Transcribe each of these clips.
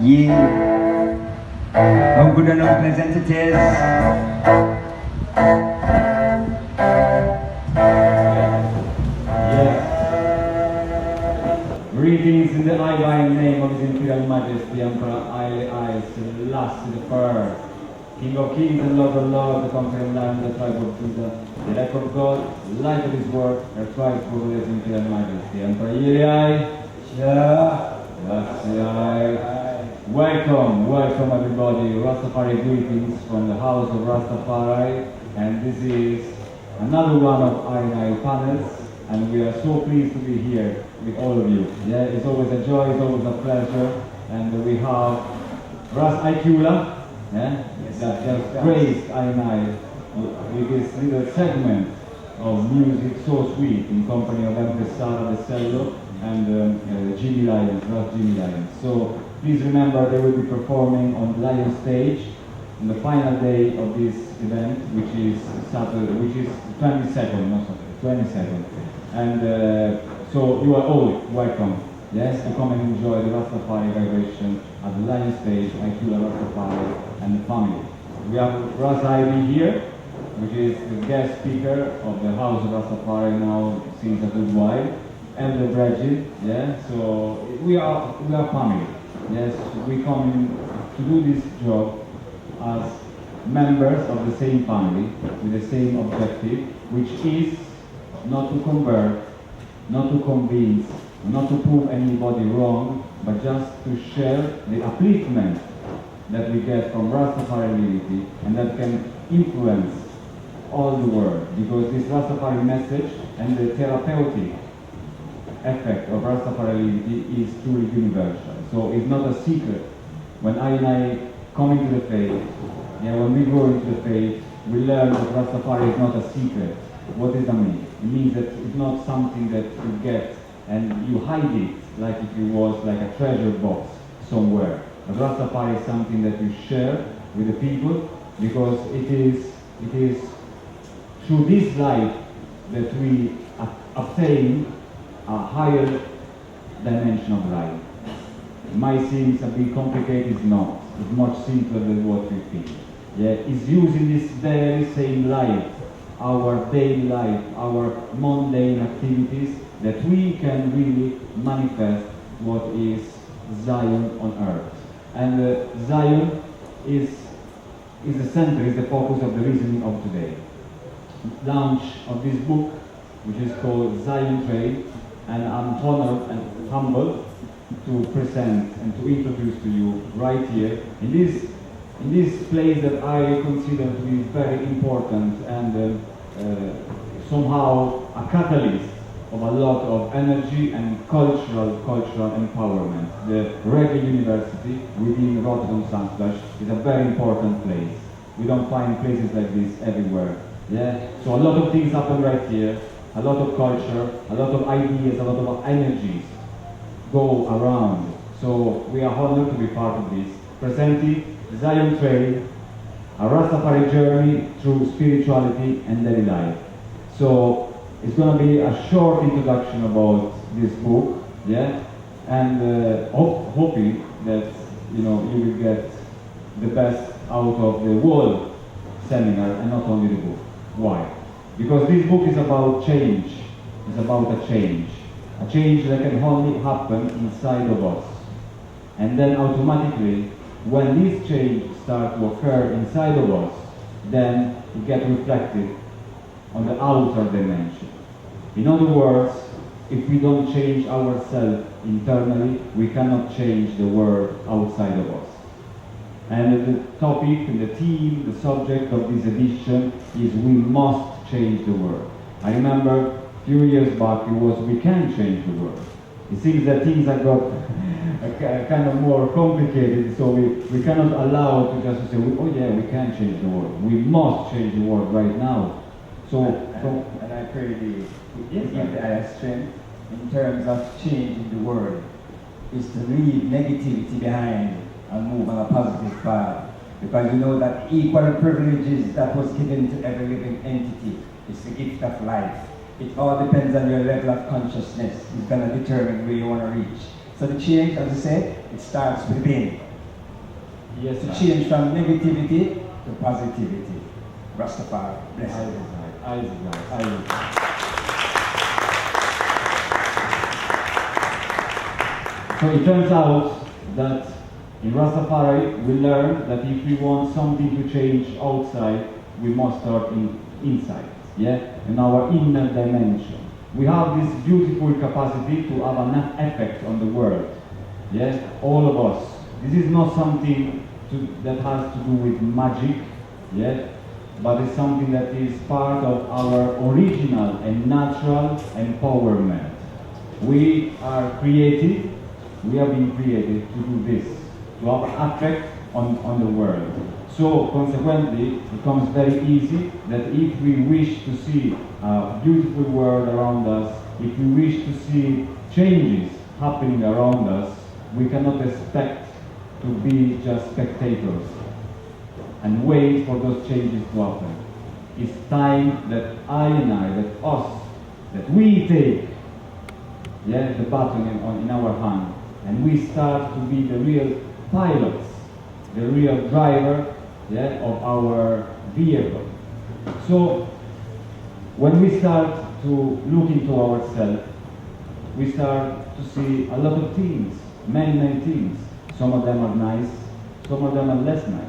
Yeah. How good and how pleasant it is. Greetings in the divine name of His Imperial Majesty Emperor Haile Selassie I, King of Kings and Lord of Lords, the conquering land, the tribe of Judah, the elect of God, light of His word, their tribes for His Imperial Majesty Emperor Haile. Welcome everybody. Rastafari greetings from the House of Rastafari, and this is another one of I panels. And we are so pleased to be here with all of you. Yeah, it's always a joy, it's always a pleasure. And we have Ras Iqulah, yeah, that just graced I with this little segment of music so sweet in company of Empress Sara de Cello and Jimmy Lyons, Ras Jimmy Lyons. So please remember they will be performing on the Lion stage on the final day of this event, which is Saturday, which is 22nd, not Saturday, 22nd. And so you are all welcome, yes, to come and enjoy the Rastafari vibration at the Lion stage, Iqulah Rastafari and the family. We have Ras Ibi here, which is the guest speaker of the House of Rastafari now since a good while, and the Bridget, yeah, so we are family, yes, we come to do this job as members of the same family with the same objective, which is not to convert, not to convince, not to prove anybody wrong, but just to share the upliftment that we get from Rastafari unity and that can influence all the world. Because this Rastafari message and the therapeutic effect of Rastafari unity is truly universal. So it's not a secret. When I come into the faith, yeah, when we go into the faith, we learn that Rastafari is not a secret. What does that mean? It means that it's not something that you get and you hide it like if it was like a treasure box somewhere. But Rastafari is something that you share with the people because it is through this life that we obtain a higher dimension of life. It might seem a bit complicated, it's not. It's much simpler than what we think. Yeah, it's using this very same life, our daily life, our mundane activities, that we can really manifest what is Zion on earth. And Zion is the center, is the focus of the reasoning of today. Launch of this book, which is called Zion Trail, and I'm honored and humbled to present and to introduce to you right here in this place that I consider to be very important and somehow a catalyst of a lot of energy and cultural empowerment. The Reggae University within Rototom Sunsplash is a very important place. We don't find places like this everywhere. Yeah? So a lot of things happen right here, a lot of culture, a lot of ideas, a lot of energies go around. So we are honored to be part of this. Presenting Zion Trail, a Rastafari journey through spirituality and daily life. So it's going to be a short introduction about this book, yeah, and hoping that you will get the best out of the whole seminar and not only the book. Why? Because this book is about change. It's about a change that can only happen inside of us, and then automatically, when this change starts to occur inside of us, then it gets reflected on the outer dimension. In other words, if we don't change ourselves internally, we cannot change the world outside of us. And the topic, and the theme, the subject of this edition is we must change the world. I remember a few years back it was we can change the world. It seems that things have got kind of more complicated, so we cannot allow to just say, oh yeah, we can change the world. We must change the world right now. So, and I pray to give the strength in terms of changing the world is to leave negativity behind and move on a positive path. Because you know that equal privileges that was given to every living entity is the gift of life. It all depends on your level of consciousness. It's going to determine where you want to reach. So the change, as I said, it starts within. Yes, To sir. change from negativity to positivity. Rastafari, bless you. So it turns out that in Rastafari we learn that if we want something to change outside, we must start inside, yeah, in our inner dimension. We have this beautiful capacity to have an effect on the world, yeah, all of us. This is not something that has to do with magic, yeah, but it's something that is part of our original and natural empowerment. We are created, we have been created to do this, to have an effect on the world. So consequently, it becomes very easy that if we wish to see a beautiful world around us, if we wish to see changes happening around us, we cannot expect to be just spectators and wait for those changes to happen. It's time that that we take, yeah, the baton in our hand, and we start to be the real pilots, the real driver, yeah, of our vehicle. So when we start to look into ourselves, we start to see a lot of things, many things. Some of them are nice, some of them are less nice.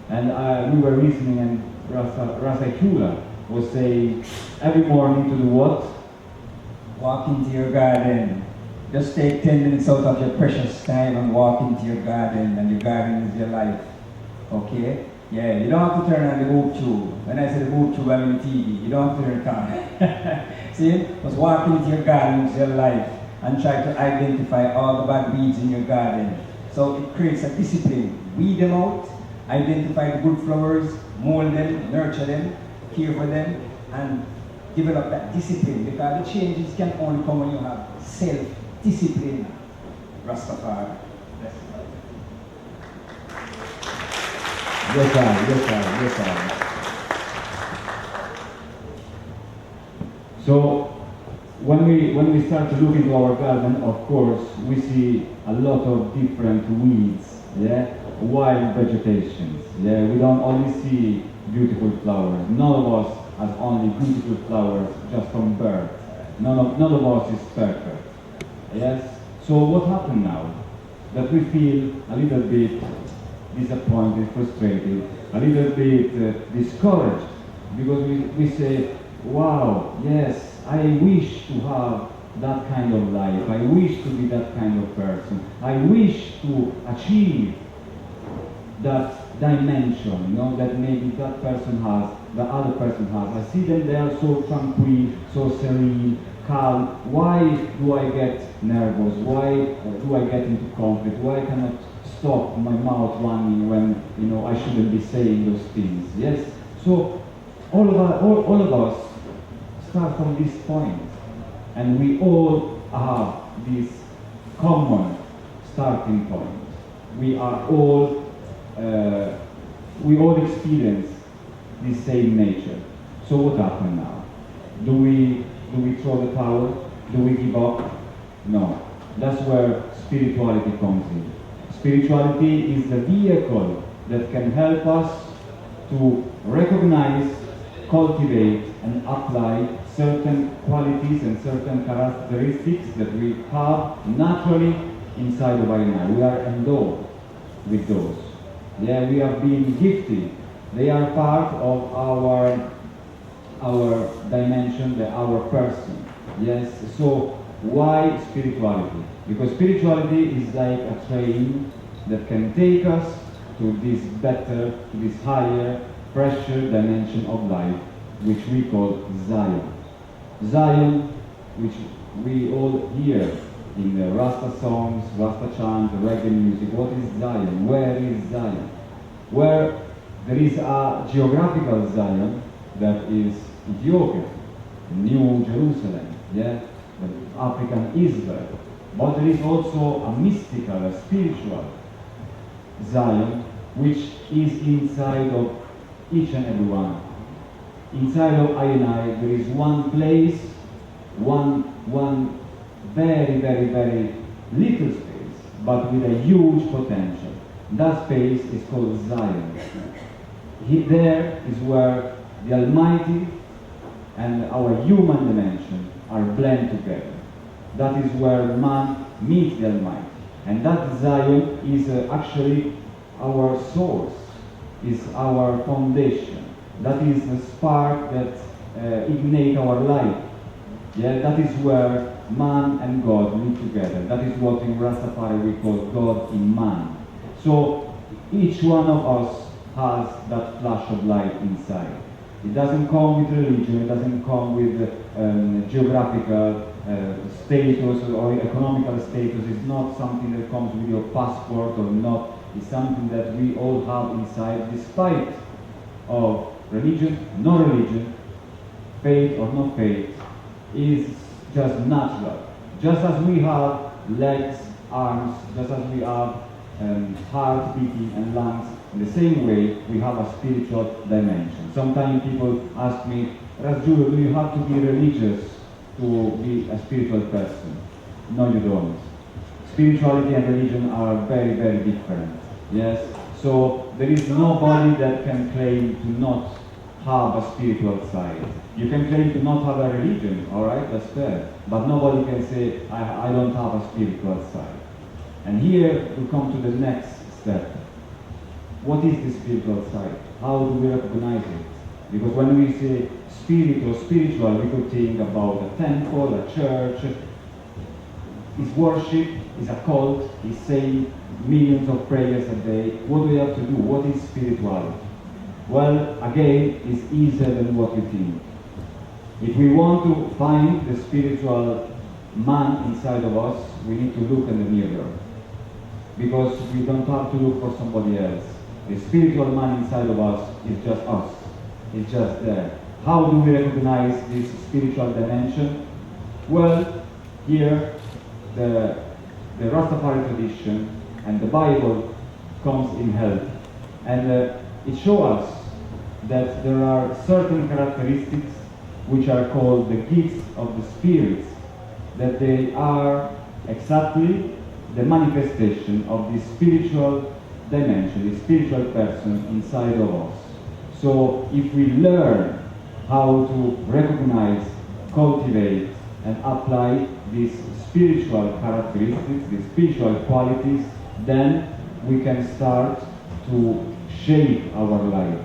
And we were listening, and Ras Iqulah was saying, every morning to do what? Walk into your garden. Just take 10 minutes out of your precious time and walk into your garden, and your garden is your life. Okay? Yeah, you don't have to turn on the boob tube. When I say the boob tube, I mean TV. You don't have to turn it on. See? Just walk into your garden is your life and try to identify all the bad weeds in your garden. So it creates a discipline. Weed them out, identify the good flowers, mold them, nurture them, care for them, and develop that discipline, because the changes can only come when you have self-discipline. Rastafari. Yes, sir. So when we start to look into our garden, of course, we see a lot of different weeds, yeah, wild vegetations. Yeah, we don't only see beautiful flowers. None of us has only beautiful flowers just from birth. None of us is perfect. Yes. So what happened now? That we feel a little bit disappointed, frustrated, a little bit discouraged, because we say, wow, yes, I wish to have that kind of life, I wish to be that kind of person, I wish to achieve that dimension, you know, that maybe that person has, the other person has. I see them there so tranquil, so serene, calm. Why do I get nervous? Why do I get into conflict? Why cannot stop my mouth running when, you know, I shouldn't be saying those things? Yes. So all of us start from this point, and we all have this common starting point. We all experience the same nature. So what happened now? Do we throw the towel? Do we give up? No. That's where spirituality comes in. Spirituality is the vehicle that can help us to recognize, cultivate, and apply certain qualities and certain characteristics that we have naturally inside of our mind. We are endowed with those. Yeah, we are being gifted. They are part of our dimension, our person. Yes. So why spirituality? Because spirituality is like a train that can take us to this better, to this higher, fresher dimension of life, which we call Zion. Zion, which we all hear in the Rasta songs, Rasta chants, reggae music. What is Zion? Where is Zion? Where there is a geographical Zion, that is Ethiopia, New Jerusalem, yeah, the African Israel. But there is also a mystical, a spiritual Zion, which is inside of each and every one. Inside of I and I, there is one place, one very little space, but with a huge potential. That space is called Zion. There is where the Almighty and our human dimension are blended together. That is where man meets the Almighty. And that Zion is actually our source, is our foundation. That is the spark that ignites our life. Yeah, that is where man and God meet together. That is what in Rastafari we call God in man. So each one of us has that flash of light inside. It doesn't come with religion, it doesn't come with geographical status or economical status. It's not something that comes with your passport or not. It's something that we all have inside, despite of religion, no religion, faith or no faith, is just natural. Just as we have legs, arms, just as we have heart beating and lungs, in the same way we have a spiritual dimension. Sometimes people ask me, Ras Julio, do you have to be religious to be a spiritual person? No, you don't. Spirituality and religion are very, very different. Yes? So there is nobody that can claim to not have a spiritual side. You can claim to not have a religion, alright, that's fair. But nobody can say, I don't have a spiritual side. And here we come to the next step. What is the spiritual side? How do we recognize it? Because when we say spirit or spiritual, we could think about a temple, a church. Is worship, is a cult, is saying millions of prayers a day. What do we have to do? What is spirituality? Well, again, it's easier than what we think. If we want to find the spiritual man inside of us, we need to look in the mirror. Because we don't have to look for somebody else. The spiritual man inside of us is just us. It's just there. How do we recognize this spiritual dimension? Well, here the Rastafari tradition and the Bible comes in help. And it shows us that there are certain characteristics which are called the gifts of the spirits, that they are exactly the manifestation of the spiritual dimension, the spiritual person inside of us. So if we learn how to recognize, cultivate, and apply these spiritual characteristics, these spiritual qualities, then we can start to shape our life.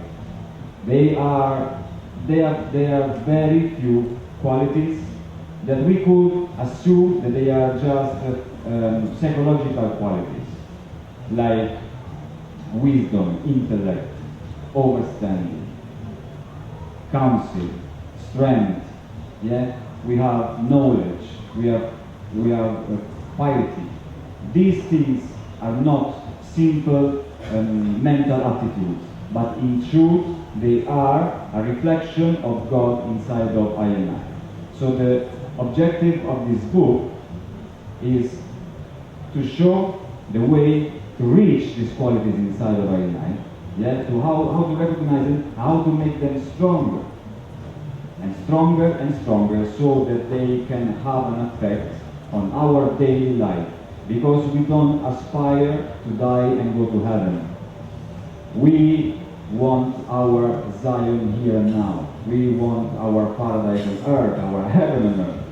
They are very few qualities that we could assume that they are just psychological qualities, like wisdom, intellect, understanding, counsel, strength. Yeah, we have knowledge, we have piety. These things are not simple mental attitudes, but in truth they are a reflection of God inside of I and I. So the objective of this book is to show the way to reach these qualities inside of I and I, yeah, to how to recognize them, how to make them stronger and stronger and stronger, so that they can have an effect on our daily life. Because we don't aspire to die and go to heaven. We want our Zion here and now. We want our paradise on earth, our heaven on earth.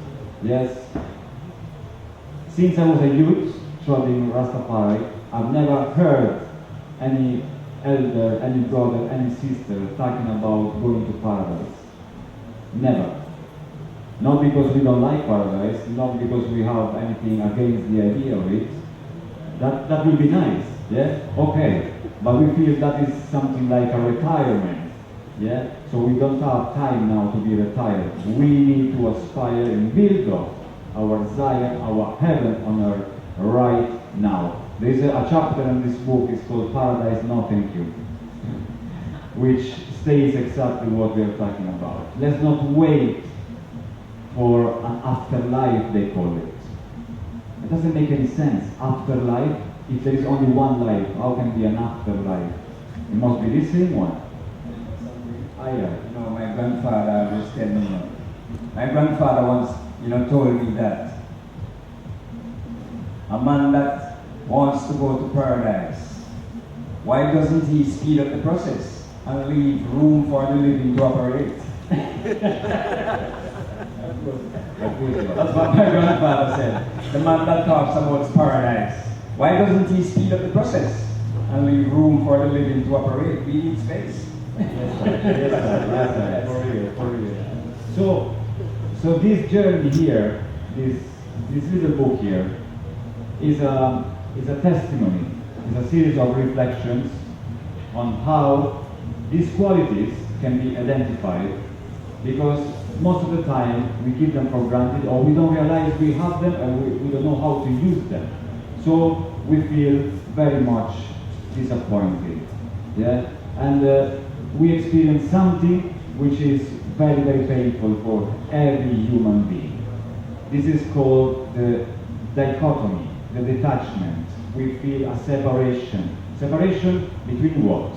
Yes. Since I was a youth, trotting Rastafari, I've never heard any elder, any brother, any sister talking about going to paradise. Never. Not because we don't like paradise, not because we have anything against the idea of it. That will be nice, yeah? Okay. But we feel that is something like a retirement, yeah? So we don't have time now to be retired. We need to aspire and build up our Zion, our heaven on earth right now. There is a chapter in this book, it's called Paradise No Thank You, which states exactly what we are talking about. Let's not wait for an afterlife, they call it. It doesn't make any sense. Afterlife, if there is only one life, how can be an afterlife? It must be the same one. You know, my grandfather was telling me, my grandfather once, told me that a man that wants to go to paradise why doesn't he speed up the process and leave room for the living to operate? That's what my grandfather said. The man that talks about paradise. Why doesn't he speed up the process and leave room for the living to operate? We need space. Yes, sir. For real. So this journey here, this little book here, is a testimony, is a series of reflections on how these qualities can be identified, because most of the time we give them for granted, or we don't realize we have them, and we don't know how to use them. So we feel very much disappointed. Yeah? And we experience something which is very, very painful for every human being. This is called the dichotomy, the detachment. We feel a separation. Separation between what?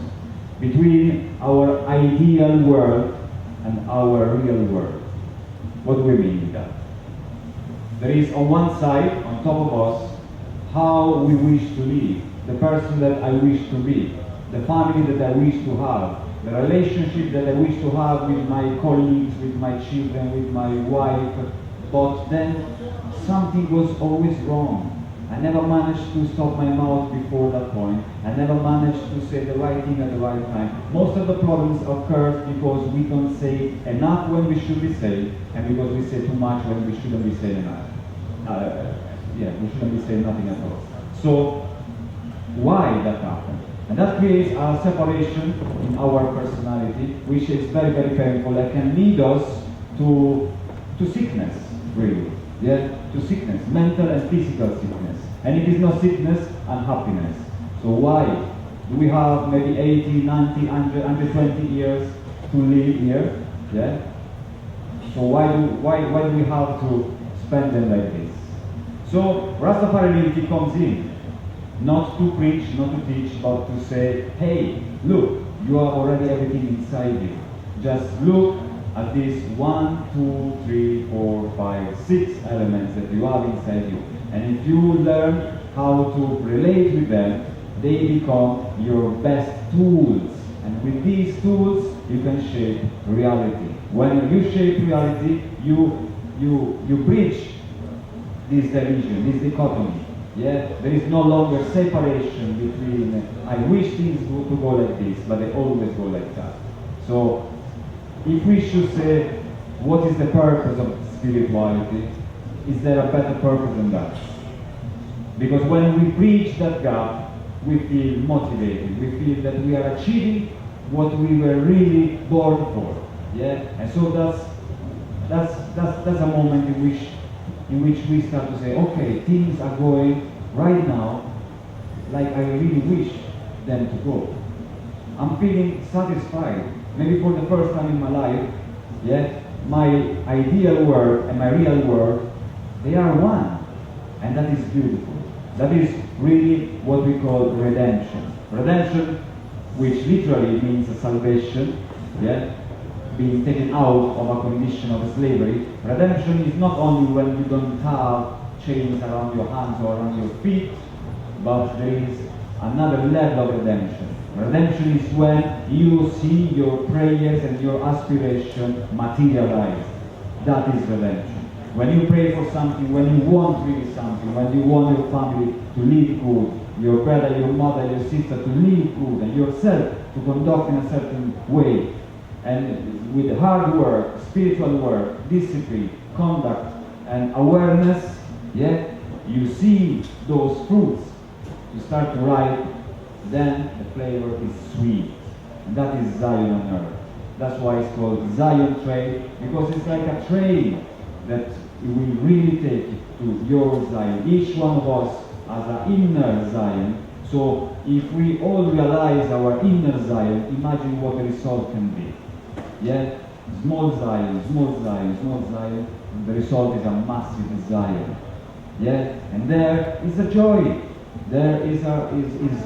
Between our ideal world and our real world. What do we mean with that? There is on one side, on top of us, how we wish to live, the person that I wish to be, the family that I wish to have, the relationship that I wish to have with my colleagues, with my children, with my wife, but then something was always wrong. I never managed to stop my mouth before that point. I never managed to say the right thing at the right time. Most of the problems occur because we don't say enough when we should be saying, and because we say too much when we shouldn't be saying enough. We shouldn't be saying nothing at all. So, why that happened? And that creates a separation in our personality, which is very, very painful, that can lead us to sickness, really. Yeah, to sickness, mental and physical sickness. And it is not sickness, unhappiness. So why? Do we have maybe 80, 90, 100, 120 years to live here? Yeah? So why do we have to spend them like this? So Rastafari Unity comes in, not to preach, not to teach, but to say, hey, look, you have already everything inside you. Just look at these 1, 2, 3, 4, 5, 6 elements that you have inside you. And if you learn how to relate with them, they become your best tools. And with these tools, you can shape reality. When you shape reality, you bridge this division, this dichotomy. Yeah? There is no longer separation between, I wish things to go like this, but they always go like that. So, if we should say, what is the purpose of spirituality? Is there a better purpose than that? Because when we bridge that gap, we feel motivated. We feel that we are achieving what we were really born for. Yeah? And so that's a moment in which we start to say, okay, things are going right now like I really wish them to go. I'm feeling satisfied. Maybe for the first time in my life, yeah, my ideal world and my real world, they are one. And that is beautiful. That is really what we call redemption. Redemption, which literally means a salvation, yeah, being taken out of a condition of slavery. Redemption is not only when you don't have chains around your hands or around your feet, but there is another level of redemption. Redemption is when you see your prayers and your aspiration materialize. That is redemption. When you pray for something, when you want really something, when you want your family to live good, your brother, your mother, your sister to live good, and yourself to conduct in a certain way, and with hard work, spiritual work, discipline, conduct, and awareness, yeah, you see those fruits. You start to ripe, then the flavor is sweet. And that is Zion on earth. That's why it's called Zion train, because it's like a train that will really take it to your Zion. Each one of us has an inner Zion. So if we all realize our inner Zion, imagine what the result can be. Yeah? Small Zion, small Zion, small Zion. The result is a massive Zion. Yeah? And there is a joy. There is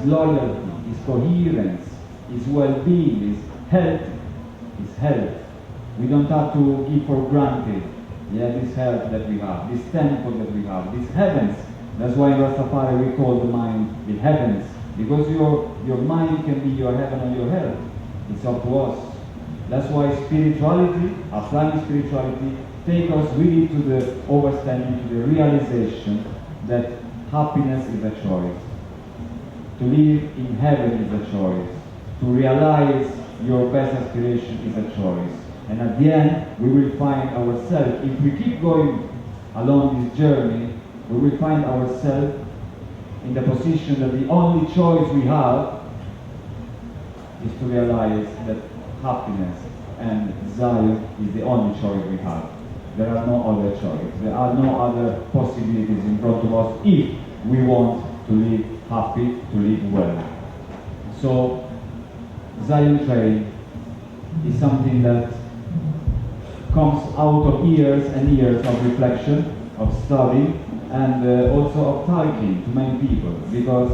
loyalty, is coherence, is well-being, is health. Is health. We don't have to give for granted, yeah, this health that we have, this temple that we have, these heavens. That's why in Rastafari we call the mind the heavens, Because your mind can be your heaven or your hell. It's up to us. That's why spirituality, applying spirituality, take us really to the understanding, to the realization that happiness is a choice. To live in heaven is a choice. To realize your best aspiration is a choice. And at the end, we will find ourselves, if we keep going along this journey, we will find ourselves in the position that the only choice we have is to realize that happiness and Zion is the only choice we have. There are no other choices. There are no other possibilities in front of us if we want to live happy, to live well. So, Zion Train is something that comes out of years and years of reflection, of study, and also of talking to many people, because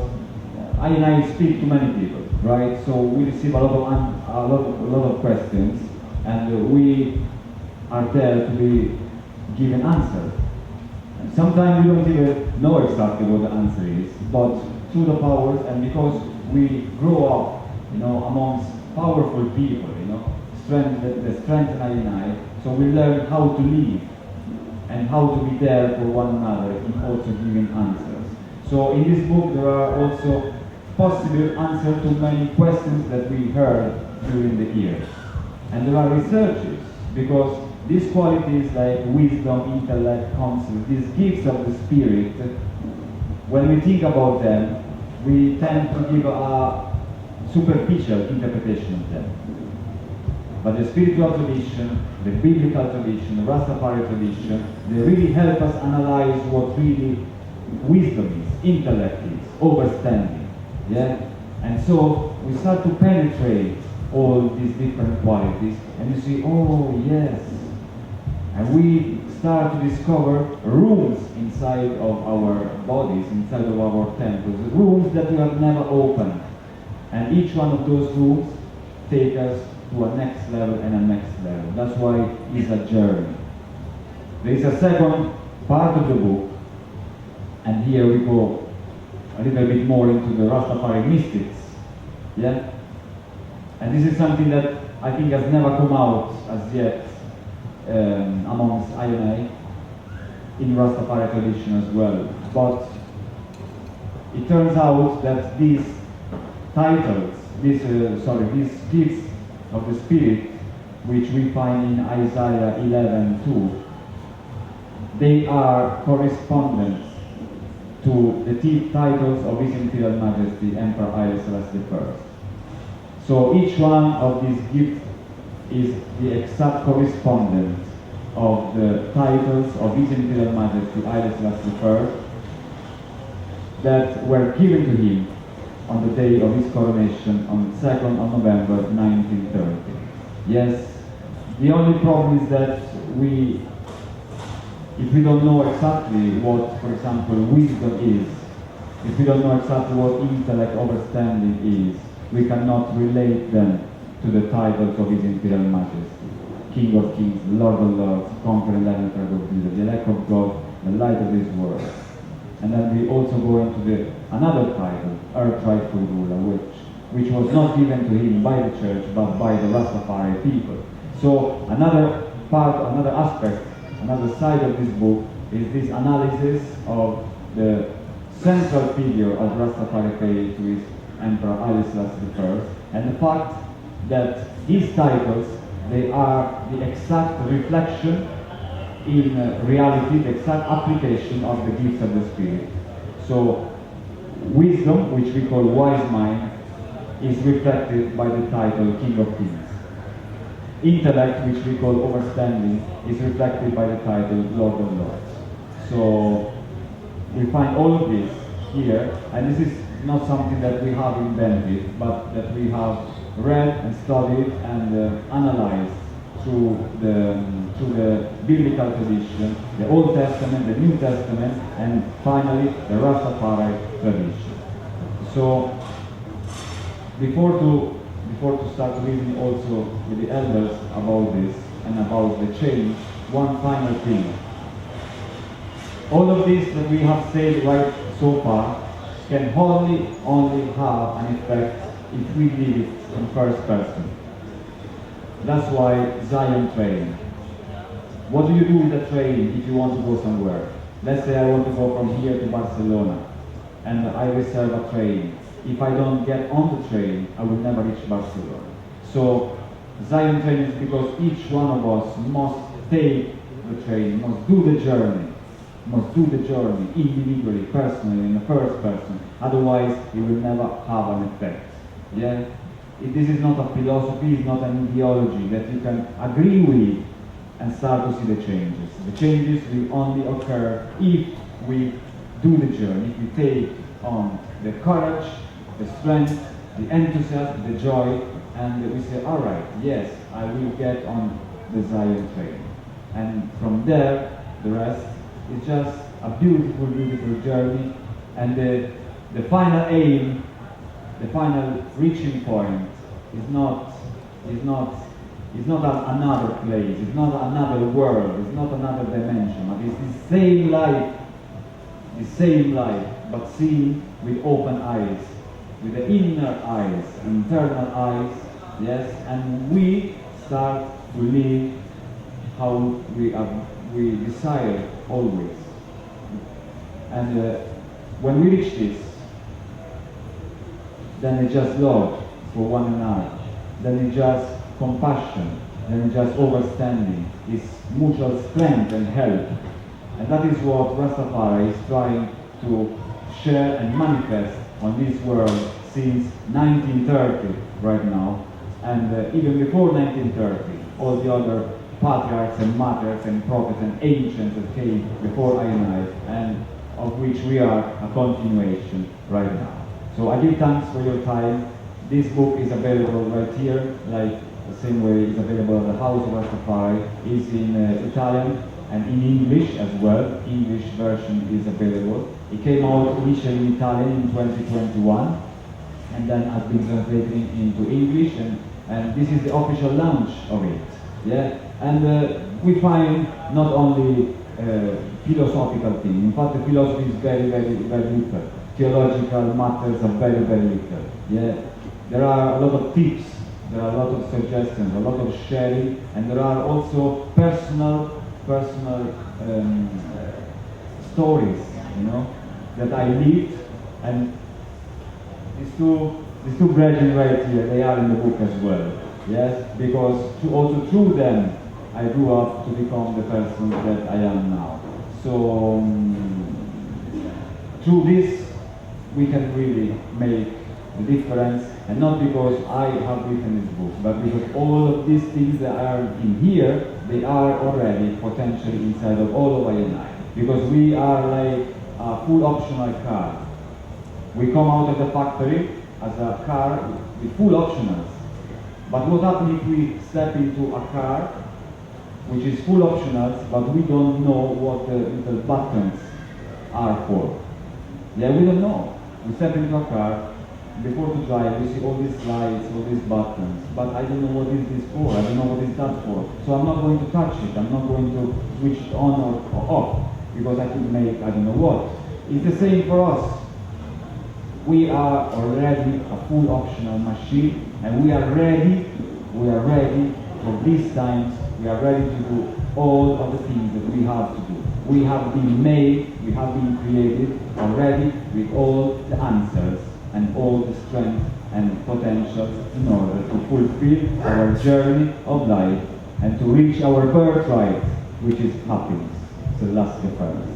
I speak to many people, right? So we receive a lot of questions, and we are there to be given answers. And sometimes we don't even know exactly what the answer is, but through the powers, and because we grow up, amongst powerful people, the strength in I, so we learn how to live and how to be there for one another in also giving answers. So in this book there are also possible answers to many questions that we heard during the years. And there are researches, because these qualities like wisdom, intellect, counsel, these gifts of the Spirit, when we think about them, we tend to give a superficial interpretation of them. But the spiritual tradition, the biblical tradition, the Rastafari tradition, they really help us analyze what really wisdom is, intellect is, understanding. Yeah? And so we start to penetrate all these different qualities, and you see, oh yes. And we start to discover rooms inside of our bodies, inside of our temples, rooms that we have never opened. And each one of those rooms take us to a next level and a next level. That's why it's a journey. There is a second part of the book, and here we go a little bit more into the Rastafari mystics. Yeah? And this is something that I think has never come out as yet amongst I in Rastafari tradition as well. But it turns out that these titles, these gifts of the Spirit, which we find in Isaiah 11:2, they are correspondent to the titles of His Imperial Majesty Emperor Haile Selassie I. So each one of these gifts is the exact correspondent of the titles of His Imperial Majesty Haile Selassie I that were given to him on the day of his coronation on 2nd of November 1930. Yes, the only problem is that if we don't know exactly what, for example, wisdom is, if we don't know exactly what intellect, understanding is, we cannot relate them to the titles of His Imperial Majesty, King of Kings, Lord of Lords, Conqueror and Lion of Judah, the elect of God, the light of this world. And then we also go into another title, birthright ruler, which was not given to him by the church, but by the Rastafari people. So another part, another aspect, another side of this book is this analysis of the central figure of Rastafari faith, who is Emperor Haile Selassie I, and the fact that these titles, they are the exact reflection in reality, the exact application of the gifts of the Spirit. So wisdom, which we call wise mind, is reflected by the title King of Kings. Intellect, which we call understanding, is reflected by the title Lord of Lords. So we find all of this here, and this is not something that we have invented, but that we have read and studied and analyzed through the biblical tradition, the Old Testament, the New Testament, and finally the Rastafari tradition. So before to start reading also with the elders about this and about the change, one final thing. All of this that we have said right so far can only have an effect if we live it in first person. That's why Zion train. What do you do with the train if you want to go somewhere? Let's say I want to go from here to Barcelona and I reserve a train. If I don't get on the train, I will never reach Barcelona. So Zion train is because each one of us must take the train, must do the journey individually, personally, in the first person. Otherwise, it will never have an effect. Yeah? This is not a philosophy, it's not an ideology that you can agree with and start to see the changes. The changes will only occur if we do the journey, if we take on the courage, the strength, the enthusiasm, the joy, and we say, all right, yes, I will get on the Zion train. And from there, the rest is just a beautiful, beautiful journey. And the final aim, the final reaching point is not another place, it's not another world, it's not another dimension, but it's the same life, but seen with open eyes, with the inner eyes, internal eyes, yes, and we start to live how we desire always. And when we reach this, then it's just love for one another, then it's just compassion, then it's just understanding, it's mutual strength and help. And that is what Rastafari is trying to share and manifest on this world since 1930 right now. And even before 1930, all the other patriarchs and matriarchs and prophets and ancients that came before I and of which we are a continuation right now. So I give thanks for your time. This book is available right here, like the same way it's available at the House of Rastafari. It's in Italian and in English as well. English version is available. It came out initially in Italian in 2021 and then has been translated into English, and this is the official launch of it. Yeah? And we find not only philosophical things, in fact the philosophy is very, very, very little. Theological matters are very, very little. Yeah? There are a lot of tips, there are a lot of suggestions, a lot of sharing, and there are also personal stories, you know, that I lived. And these two brethren right here, they are in the book as well. Yes, because also through them I grew up to become the person that I am now. So through this we can really make the difference, and not because I have written this book, but because all of these things that are in here, they are already potentially inside of all of I. Because we are like a full optional car. We come out of the factory as a car with full optionals. But what happens if we step into a car which is full optionals, but we don't know what the little buttons are for? Yeah, we don't know. We step into a car, before to drive, we see all these lights, all these buttons, but I don't know what is this for, I don't know what is that for. So I'm not going to touch it, I'm not going to switch it on or off, because I could make I don't know what. It's the same for us. We are already a full optional machine, and we are ready for these times. We are ready to do all of the things that we have to do. We have been made, we have been created already with all the answers and all the strength and potential in order to fulfill our journey of life and to reach our birthright, which is happiness. So that's the first.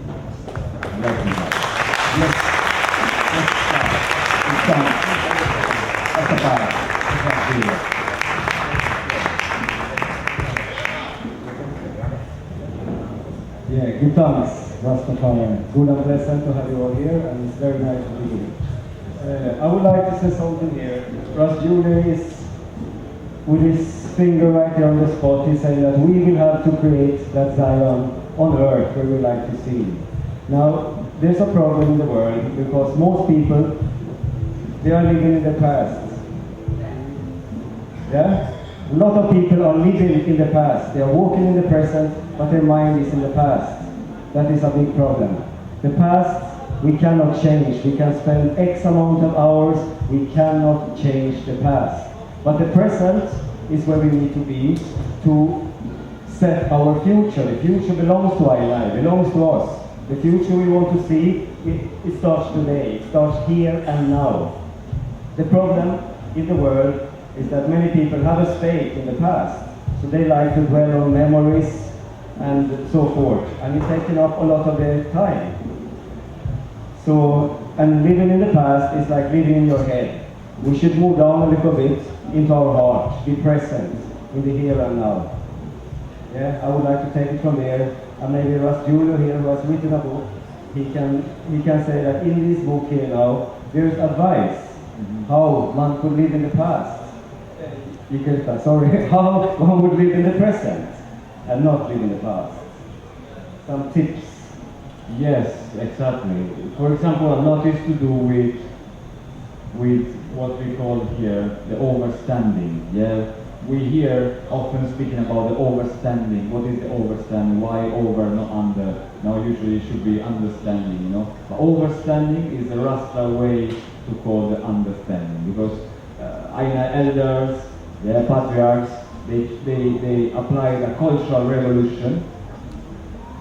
Yeah, good thanks, Rastafari. Good and pleasant to have you all here, and it's very nice to be here. I would like to say something here. Ras Julio is, with his finger right there on the spot, he's saying that we will have to create that Zion on earth where we like to see. Now, there's a problem in the world because most people, they are living in the past. Yeah? A lot of people are living in the past. They are walking in the present, but their mind is in the past. That is a big problem. The past We cannot change. We can spend X amount of hours. We cannot change the past. But the present is where we need to be to set our future. The future belongs to I, belongs to us. The future we want to see, it starts today. It starts here and now. The problem in the world is that many people have a stake in the past. So they like to dwell on memories and so forth. And it's taking up a lot of their time. So, and living in the past is like living in your head. We should move down a little bit into our heart, be present in the here and now. Yeah, I would like to take it from there, and maybe Ras Julio here, who has written a book, he can say that in this book here now, there is advice how one could live in the past. How one would live in the present and not live in the past. Some tips. Yes, exactly. For example, a lot is to do with what we call here the overstanding. Yeah, we hear often speaking about the overstanding. What is the overstanding? Why over, not under? Now usually it should be understanding, you know. But overstanding is the Rasta way to call the understanding, because Aina elders, the patriarchs, they applied a cultural revolution.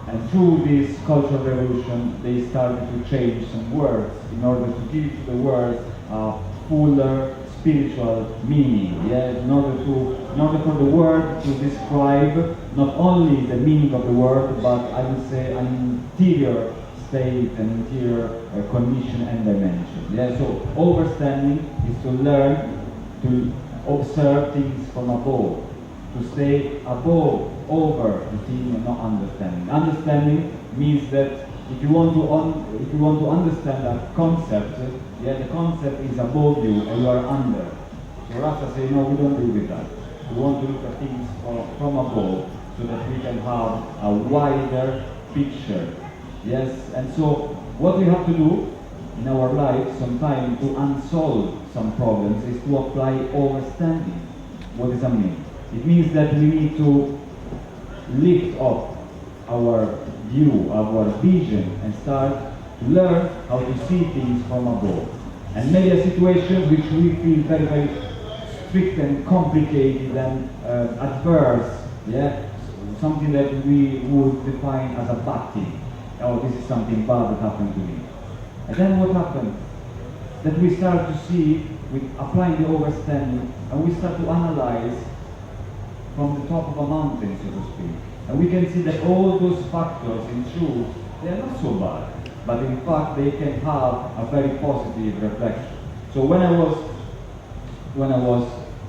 And through this cultural revolution, they started to change some words in order to give to the words a fuller spiritual meaning. Yeah? In order for the word to describe not only the meaning of the word, but I would say an interior state, an interior condition and dimension. Yeah? So overstanding is to learn to observe things from above, to stay above, over the thing and not understanding. Understanding means that if you want to understand a concept, yeah, the concept is above you and you are under. So Rasta say, no, we don't deal with that. We want to look at things from above so that we can have a wider picture. Yes, and so what we have to do in our life sometimes to unsolve some problems is to apply overstanding. What does that mean? It means that we need to lift up our view, our vision, and start to learn how to see things from above. And maybe a situation which we feel very, very strict and complicated and adverse, yeah, something that we would define as a bad thing. Oh, this is something bad that happened to me. And then what happens? That we start to see, with applying the overstanding, and we start to analyze from the top of a mountain, so to speak. And we can see that all those factors, in truth, they are not so bad. But in fact, they can have a very positive reflection. So when I was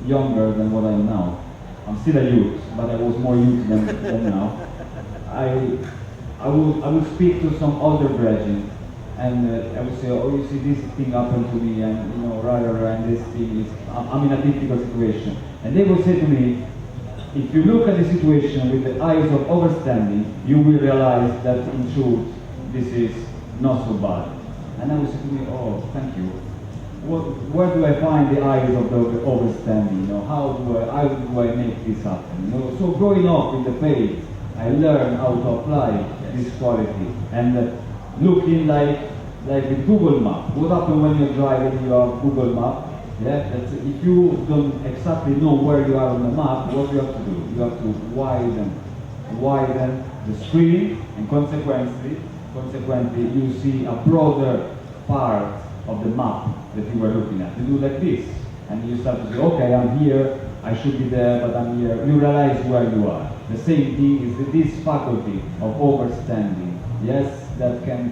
younger than what I am now, I'm still a youth, but I was more youth than now, I would speak to some older brethren, and I would say, oh, you see, this thing happened to me, and you know, and this thing is, I'm in a difficult situation. And they would say to me, if you look at the situation with the eyes of understanding, you will realize that in truth, this is not so bad. And I would say to me, oh, thank you. Where do I find the eyes of the understanding? You know, how do I make this happen? You know, so growing up in the faith, I learned how to apply this quality. And looking like with Google Map. What happens when you're driving, you have Google Map? Yeah, that if you don't exactly know where you are on the map, what you have to do? You have to widen the screen, and consequently you see a broader part of the map that you were looking at. You do like this, and you start to say, okay, I'm here, I should be there, but I'm here. You realize where you are. The same thing is this faculty of overstanding, yes, that can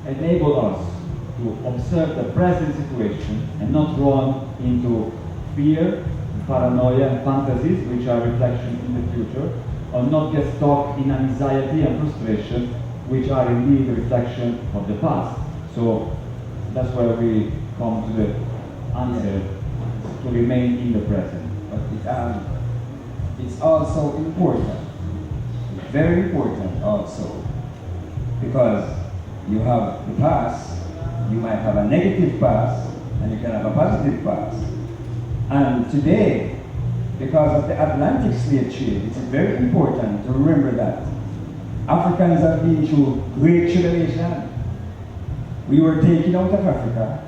enable us to observe the present situation and not run into fear, paranoia and fantasies, which are reflections in the future, or not get stuck in anxiety and frustration, which are indeed a reflection of the past. So that's where we come to the answer, to remain in the present. But it's also important, very important also, because you have the past, you might have a negative past, and you can have a positive past. And today, because of the Atlantic slave trade, it's very important to remember that Africans have been through great tribulation. We were taken out of Africa,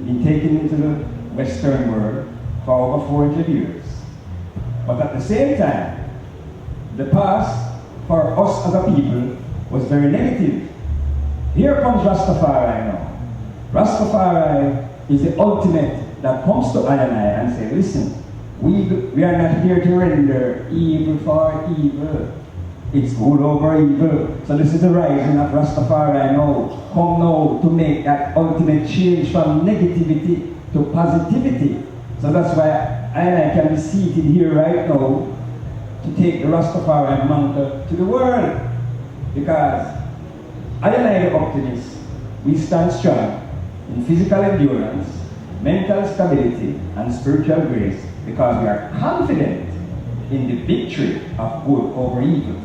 been taken into the Western world for over 400 years. But at the same time, the past for us as a people was very negative. Here comes Rastafari now. Rastafari is the ultimate that comes to I and say, listen, we are not here to render evil for evil. It's good over evil. So this is the rising of Rastafari now. Come now to make that ultimate change from negativity to positivity. So that's why I can be seated here right now to take the Rastafari mantle to the world. Because I the optimist, we stand strong in physical endurance, mental stability, and spiritual grace because we are confident in the victory of good over evil.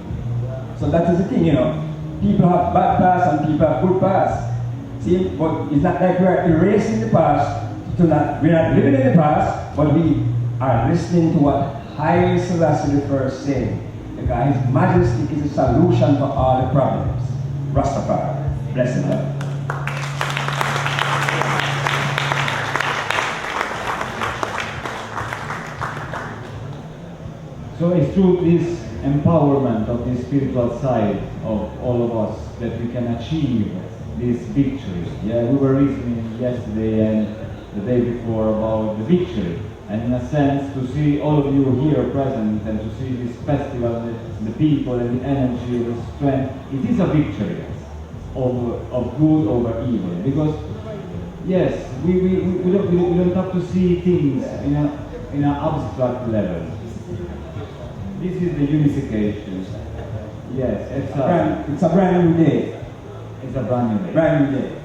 So that is the thing, you know. People have bad past and people have good past. See, but it's not like we are erasing the past. We're not living in the past, but we are listening to what Haile Selassie I said. Because His Majesty is a solution for all the problems. Rastafari. Blessed love. So it's through this empowerment of the spiritual side of all of us that we can achieve this victory. Yeah, we were reasoning yesterday and the day before about the victory. And in a sense, to see all of you here present and to see this festival, the people and the energy, the strength, it is a victory of good over evil. Because, yes, we don't have to see things in an abstract level. This is the unification. Yes, It's a brand new day. It's a brand new day. Brand new day.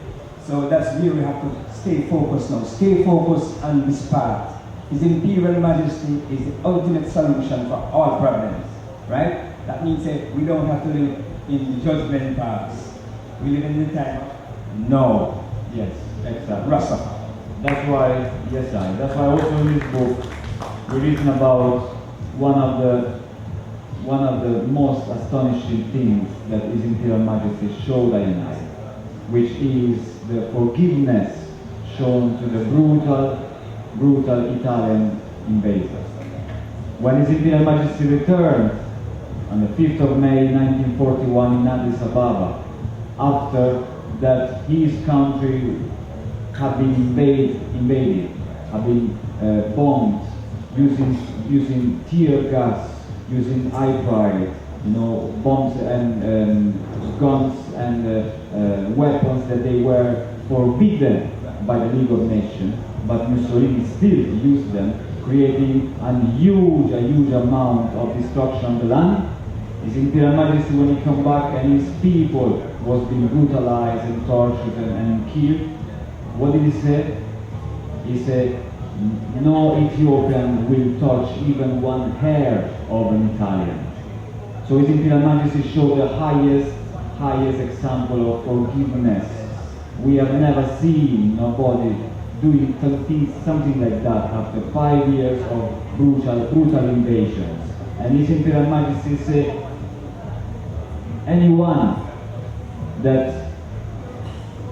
So that's where we have to stay focused now. Stay focused on this path. His Imperial Majesty is the ultimate solution for all problems. Right? That means that we don't have to live in the judgment paths. We live in the time of no. Yes, exactly. Rastafari. That's why, that's why also in this book we reason about one of the most astonishing things that His Imperial Majesty showed I, which is the forgiveness shown to the brutal Italian invaders. When His Imperial Majesty returned on the 5th of May 1941 in Addis Ababa, after that his country had been invaded, had been bombed, using tear gas, using ipride, bombs and guns and weapons that they were forbidden by the League of Nations, but Mussolini still used them, creating a huge amount of destruction on the land. His Imperial Majesty, when he came back and his people was being brutalized and tortured and killed, what did he say? He said, no Ethiopian will touch even one hair of an Italian. So His Imperial Majesty showed the highest example of forgiveness. We have never seen nobody doing something like that after 5 years of brutal invasions. And His Imperial Majesty said, anyone that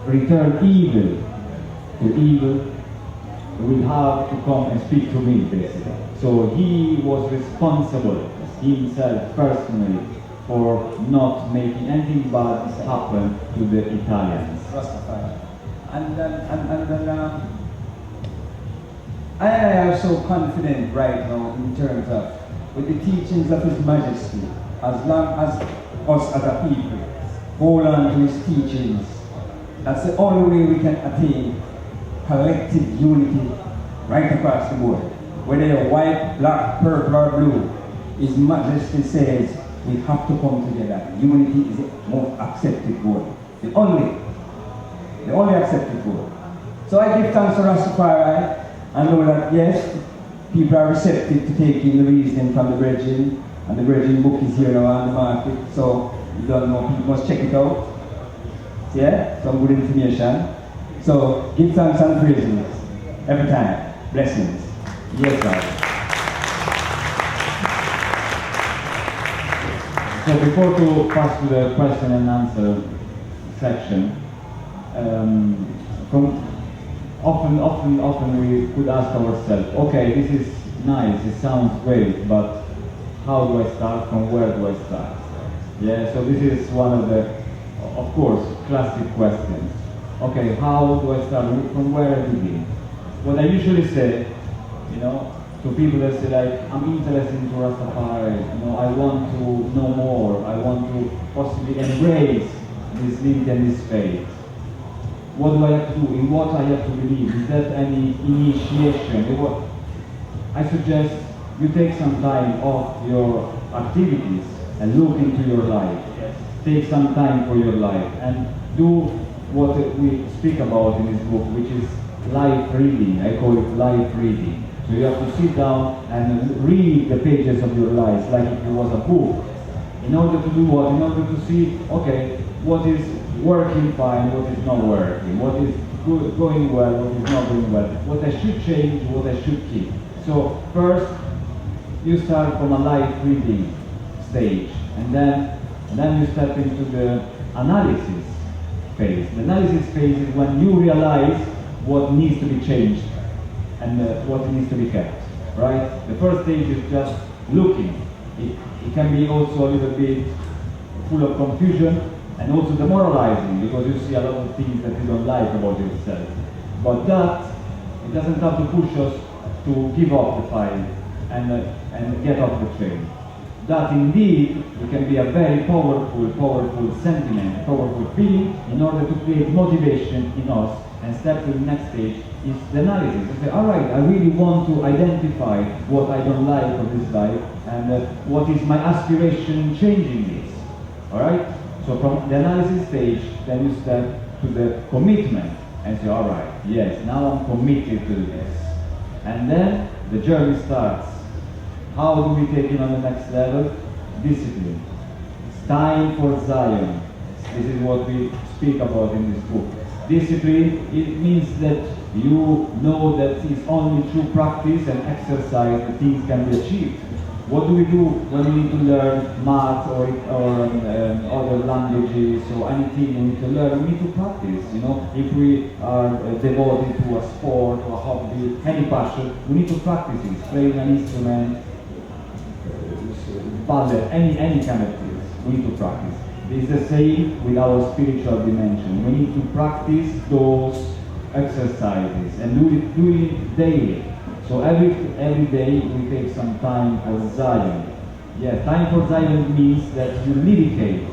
return evil to evil will have to come and speak to me, basically. So he was responsible himself personally for not making anything bad happen to the Italians. Rastafari. And I am so confident right now in terms of with the teachings of His Majesty, as long as us as a people hold on to His teachings, that's the only way we can attain collective unity right across the board. Whether you're white, black, purple, or blue, His Majesty says we have to come together. Unity is the most accepted goal. The only accepted goal. So I give thanks to Rastafari and know that yes, people are receptive to taking the reasoning from the Brethren, and the Brethren book is here now on the market, so you don't know, people must check it out. Yeah, some good information. So give thanks and praises every time. Blessings. Yes, sir. So before to pass to the question and answer section, from often we could ask ourselves, okay, this is nice, it sounds great, but how do I start? From where do I start? Yeah, so this is one of the, of course, classic questions. Okay, how do I start? From where I begin? What I usually say, you know, to people that say like, I'm interested into Rastafari, you know, I want to know more, I want to possibly embrace this link and this faith. What do I have to do? In what I have to believe? Is that any initiation? I suggest you take some time off your activities and look into your life. Take some time for your life and do what we speak about in this book, which is life reading. I call it life reading. So you have to sit down and read the pages of your life like if it was a book. In order to do what? In order to see, okay, what is working fine, what is not working, what is going well, what is not going well, what I should change, what I should keep. So first, you start from a life reading stage, and then you step into the analysis phase. The analysis phase is when you realize what needs to be changed and what needs to be kept, right? The first stage is just looking. It can be also a little bit full of confusion and also demoralizing, because you see a lot of things that you don't like about yourself. But that, it doesn't have to push us to give up the fight and get off the train. That indeed, it can be a very powerful sentiment, powerful feeling in order to create motivation in us. And step to the next stage is the analysis. You say, all right, I really want to identify what I don't like of this life and what is my aspiration in changing this. All right? So from the analysis stage, then you step to the commitment and say, all right, yes, now I'm committed to this. And then the journey starts. How do we take it on the next level? Discipline. It's time for Zion. This is what we speak about in this book. Discipline, it means that you know that it's only through practice and exercise that things can be achieved. What do we do when we need to learn math or other languages or anything we need to learn? We need to practice, you know. If we are devoted to a sport or a hobby, any passion, we need to practice it. Playing an instrument, ballet, any kind of things, we need to practice. It's the same with our spiritual dimension. We need to practice those exercises and do it daily. So every day we take some time for Zion. Yeah, time for Zion means that you dedicate.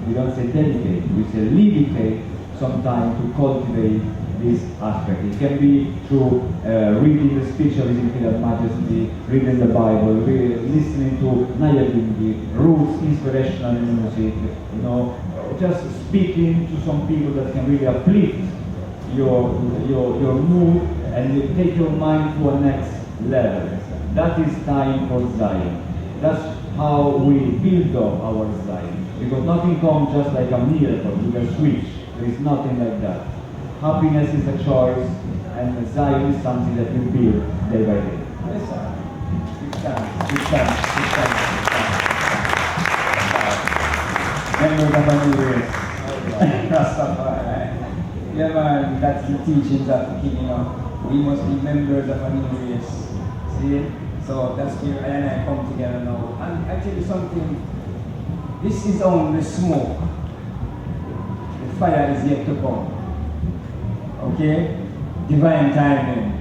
We don't say dedicate, we say dedicate some time to cultivate this aspect. It can be through reading the speech of His Imperial Majesty, reading the Bible, listening to Nayabindi, roots, inspirational music, you know, just speaking to some people that can really uplift your mood and you take your mind to a next level. That is time for Zion. That's how we build up our Zion. Because nothing comes just like a miracle with a switch. There is nothing like that. Happiness is a choice, and Zion is something that we build day by day. Yes, sir. Good time. Members of a new race. Rastafari. Yeah, man, that's the teachings of the King, you know. We must be members of a new race. See? So that's where I and I come together now. And I tell you something, this is only smoke. The fire is yet to come. Okay? Divine timing.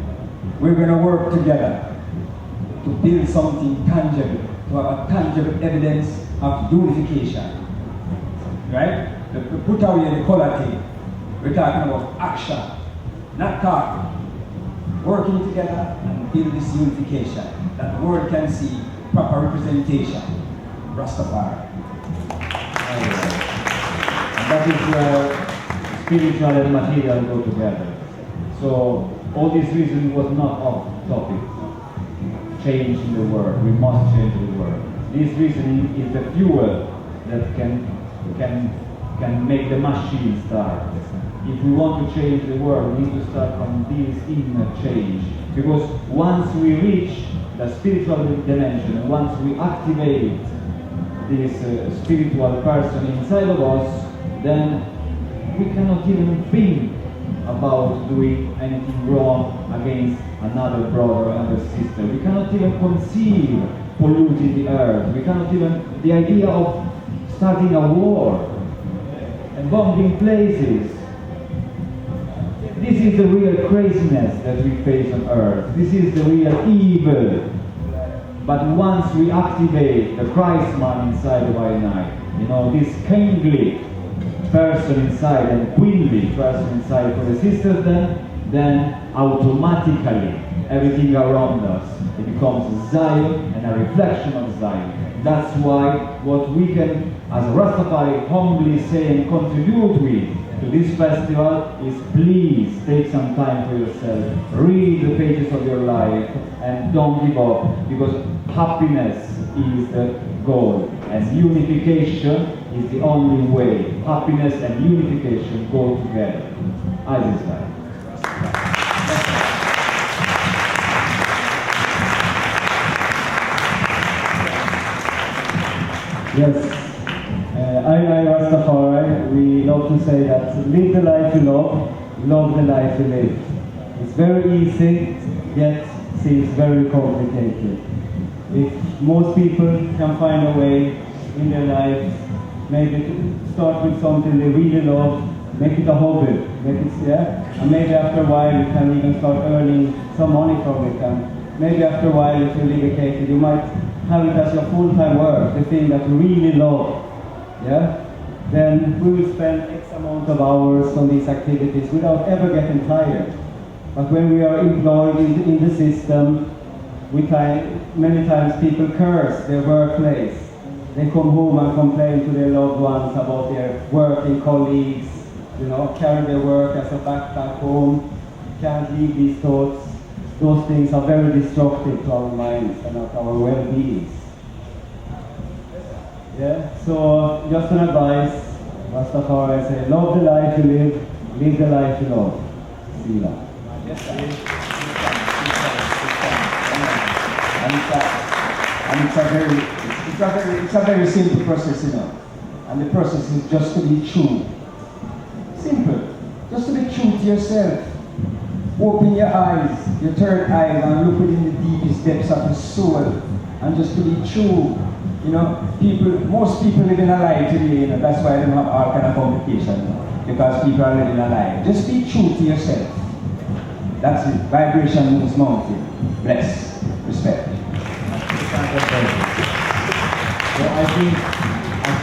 We're going to work together to build something tangible, to have a tangible evidence of unification. Right? To put away the color thing. We're talking about action, not talking. Working together and build this unification, that the world can see proper representation. Rastafari. And that is where spiritual and material go together. So all this reason was not off topic. Change in the world. We must change the world. This reasoning is the fuel that can make the machine start. If we want to change the world, we need to start from this inner change. Because once we reach the spiritual dimension, once we activate this spiritual person inside of us, then we cannot even think about doing anything wrong against another brother or another sister. We cannot even conceive polluting the earth. We cannot even, the idea of starting a war and bombing places. This is the real craziness that we face on earth. This is the real evil. But once we activate the Christ man inside of our night, you know, this kingly person inside and queenly person inside for the sisters, then automatically everything around us, it becomes Zion and a reflection of Zion. That's why what we can, as Rastafari, humbly say and contribute with to this festival is please take some time for yourself, read the pages of your life, and don't give up, because happiness is the goal, and unification is the only way. Happiness and unification go together. As is life. Yes. I Rastafari, we love to say that live the life you love the life you live. It's very easy, yet seems very complicated. If most people can find a way in their lives, maybe to start with something they really love, make it a hobby, and maybe after a while you can even start earning some money from it, and maybe after a while if you're dedicated, you might have it as your full-time work, the thing that you really love. Then we will spend X amount of hours on these activities without ever getting tired. But when we are employed in the system, many times people curse their workplace. They come home and complain to their loved ones about their working colleagues, you know, carry their work as a backpack home, can't leave these thoughts. Those things are very destructive to our minds and our well-being. So just an advice, Rastafari say, love the life you live the life you love. Sila. And it's a very simple process, you know. And the process is just to be true. Simple. Just to be true to yourself. Open your eyes, your third eye, and look within the deepest depths of the soul. And just to be true. You know, most people live in a lie today, you know, that's why they don't have all kind of complications, because people are living a lie. Just be true to yourself. That's it. Vibration moves mountain. Bless. Respect. So I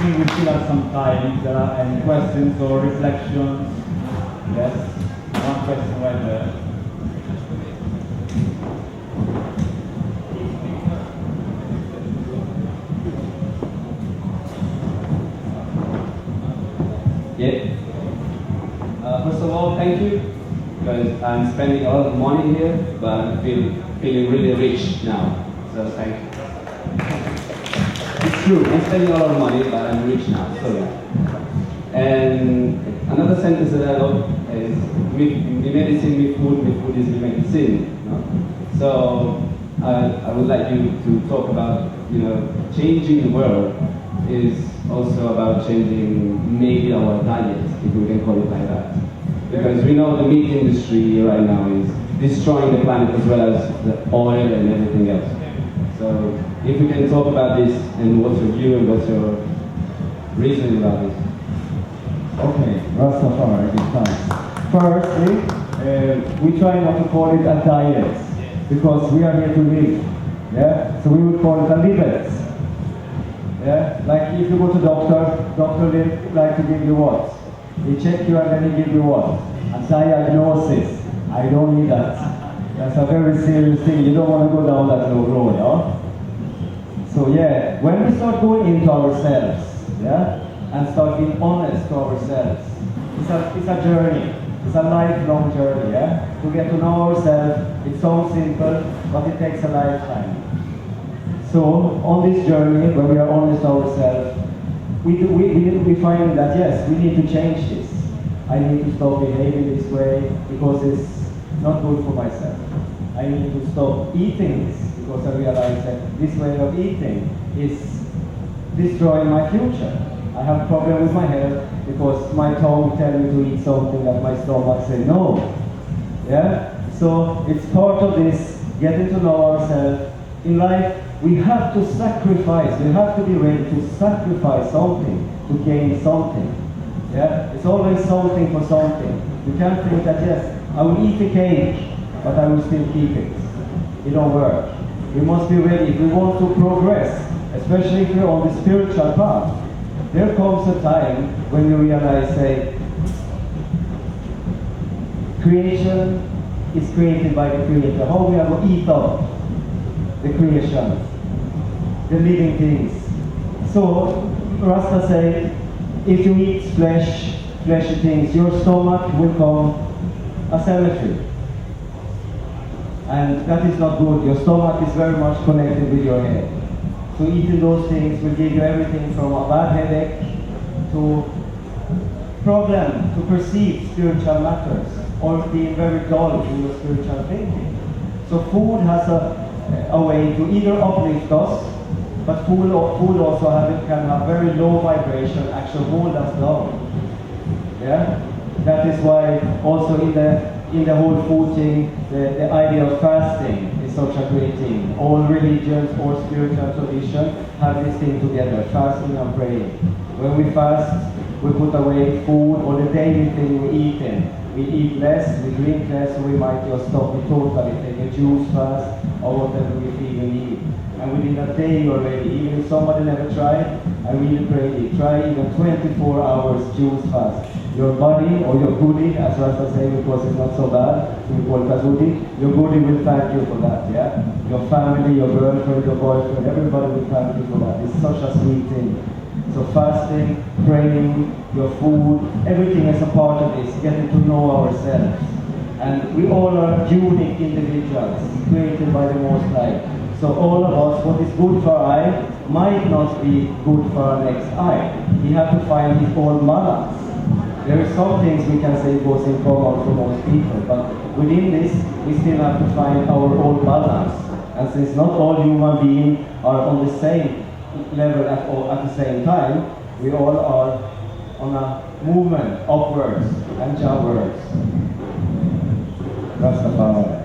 think we still have some time. If there are any questions or reflections. Yes? One question right there. First of all, thank you, because I'm spending a lot of money here, but I'm feeling really rich now. So thank you. It's true, I'm spending a lot of money, but I'm rich now. So yeah. And another sentence that I love is "Me medicine, me food is me medicine." You know? So I would like you to talk about, you know, changing the world is also about changing maybe our diet, if we can call it like that. Because we know the meat industry right now is destroying the planet as well as the oil and everything else. So if we can talk about this and what's your view and what's your reasoning about this. Okay, Rastafari, good time. Firstly, we try not to call it a diet, because we are here to live. So we would call it a livet. Like if you go to doctor they like to give you what? They check you and then they give you what? A diagnosis. I don't need that. That's a very serious thing. You don't want to go down that road, So when we start going into ourselves, and start being honest to ourselves, it's a journey. It's a lifelong journey, To get to know ourselves, it sounds simple, but it takes a lifetime. So on this journey, when we are honest to ourselves, we find that yes, we need to change this. I need to stop behaving this way because it's not good for myself. I need to stop eating this because I realize that this way of eating is destroying my future. I have problem with my health because my tongue tells me to eat something that my stomach says no. Yeah? So it's part of this getting to know ourselves. In life, we have to sacrifice. We have to be ready to sacrifice something to gain something. Yeah? It's always something for something. You can't think that, yes, I will eat the cake, but I will still keep it. It don't work. We must be ready if we want to progress, especially if we're on the spiritual path. There comes a time when you realize, say, creation is created by the Creator. How we are going to eat up the creation, the living things. So, Rasta say, if you eat fleshy things, your stomach will become a cemetery. And that is not good. Your stomach is very much connected with your head. So eating those things will give you everything from a bad headache to problem to perceive spiritual matters or being very dull in your spiritual thinking. So food has a way to either uplift us, but food also can have very low vibration, actually hold us down. Yeah? That is why also in the whole food thing, the idea of fasting is such a great thing. All religions or spiritual tradition have this thing together, fasting and praying. When we fast, we put away food or the daily thing we eat in. We eat less, we drink less, so we might just stop it totally, take a juice fast or whatever we feel we need. And within a day already, even if somebody never tried, I really pray it. Try even 24 hours juice fast. Your body or your goodie, as Rasta say, because it's not so bad, so we call it a goodie, your goodie will thank you for that, yeah? Your family, your girlfriend, your boyfriend, everybody will thank you for that. It's such a sweet thing. So fasting, praying, your food, everything is a part of this, getting to know ourselves. And we all are unique individuals, created by the Most High. So all of us, what is good for I, might not be good for our next I. We have to find his own balance. There are some things we can say goes in common for most people, but within this, we still have to find our own balance. And since not all human beings are on the same level at the same time, we all are on a movement upwards and downwards. Rastafari.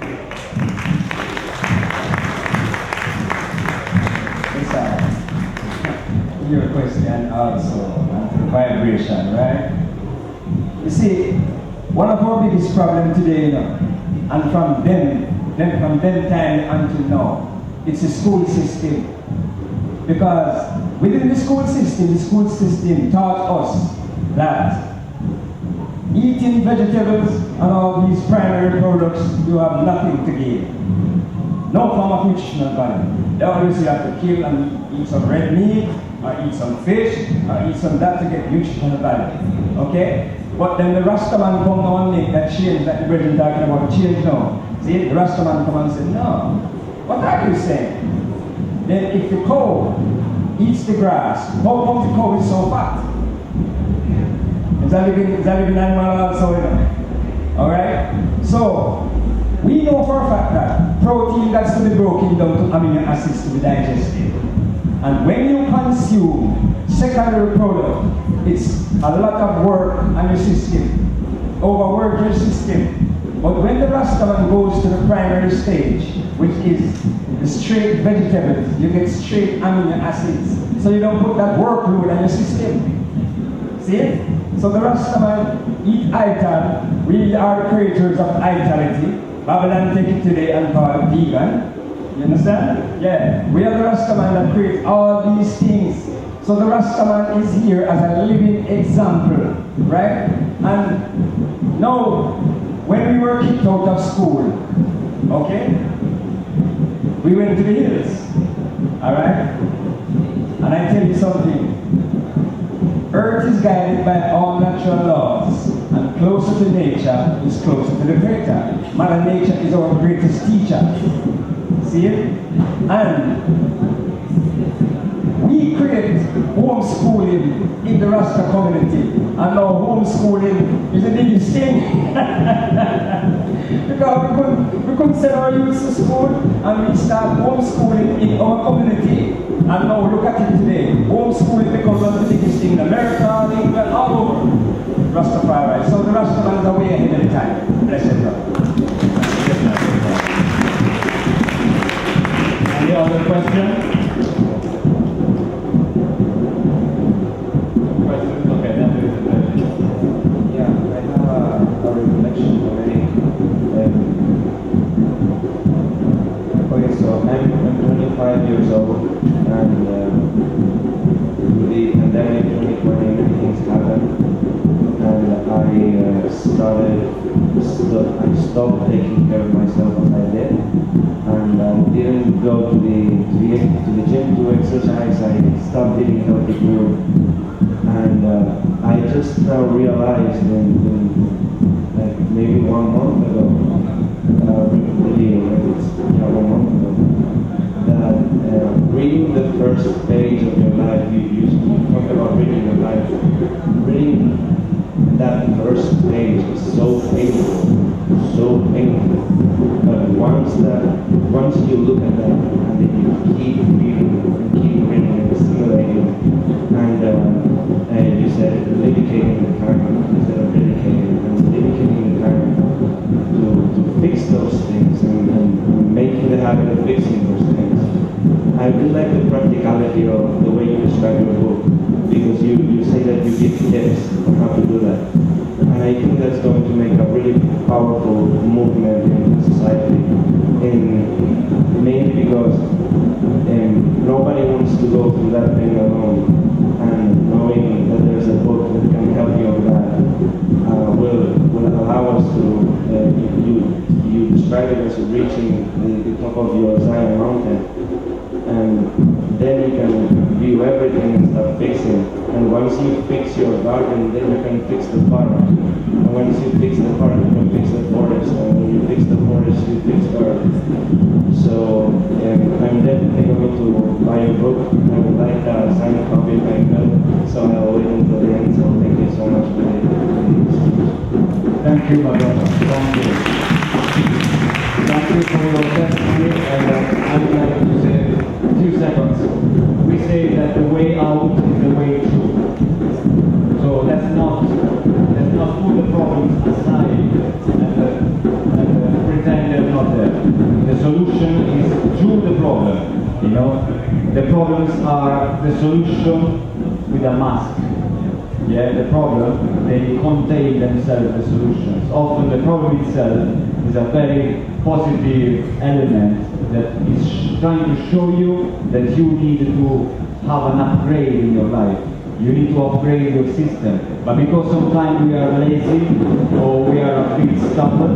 Your question also on vibration, right? You see, one of our biggest problems today, and from them time until now, it's the school system. Because within the school system taught us that eating vegetables and all these primary products, you have nothing to gain. No form of nutritional value. They always you have to kill and eat some red meat, or eat some fish, or eat some that to get nutritional value. Okay? But then the Rastaman come now and make that change that the brethren talking about change now. See, the Rastaman come and say, no. What are you saying? Then if the cow eats the grass, how come the cow is so fat? Is that living animal also, Alright? So, we know for a fact that protein that's to be broken down to amino acids to be digested. And when you consume secondary product, it's a lot of work on your system, overwork your system. But when the Rastaman goes to the primary stage, which is the straight vegetables, you get straight amino acids. So you don't put that workload on your system. See it? So the Rastaman eat ital, we are the creators of itality. Babylon take it today and call it vegan. You understand? Yeah. We are the Rastaman that creates all these things. So the Rastaman is here as a living example, right? And now, when we were kicked out of school, okay, we went to the hills, alright? And I tell you something, Earth is guided by all natural laws, and closer to nature is closer to the Creator. Mother Nature is our greatest teacher. See it? And we create homeschooling in the Rasta community, and now homeschooling is the biggest thing. Because we couldn't send our youth to school, and we start homeschooling in our community. And now look at it today. Homeschooling becomes one of the biggest things in America. 5 years old, and with the pandemic 2020, many things happened, and I stopped taking care of myself as I did, and I didn't go to the gym to exercise. I stopped eating healthy food, and I just now realized like maybe 1 month ago, really, it's 1 month ago, that reading the first page of your life, you talk about reading your life, reading that first page is so painful, but once you look at that, and then you keep reading and stimulating, and you said dedicating the time instead of dedicating the time to fix those things and making the habit of fixing those things. I really like the practicality of the way you describe your book, because you say that you give tips on how to do that. And I think that's going to make a really powerful movement in society, mainly because nobody wants to go through that pain alone, and knowing that there's a book that can help you on that will allow us to, you describe it as reaching the top of your Zion mountain, and then you can view everything and start fixing. And once you fix your garden, then you can fix the park. And once you fix the park, you can fix the forest. And when you fix the forest, you fix the earth. So I'm definitely going to buy your book. I would like a signed copy by email, so I'll wait until the end. So thank you so much for this. Thank you, my brother. Thank you. Thank you for your testimony, and I would like to say 2 seconds. We say that the way out is the way through. So let's not put the problems aside and pretend they're not there. The solution is through the problem. You know, the problems are the solution with a mask. Yeah, the problem, they contain themselves the solutions. Often the problem itself is a very positive element that is trying to show you that you need to have an upgrade in your life. You need to upgrade your system. But because sometimes we are lazy or we are a bit stubborn,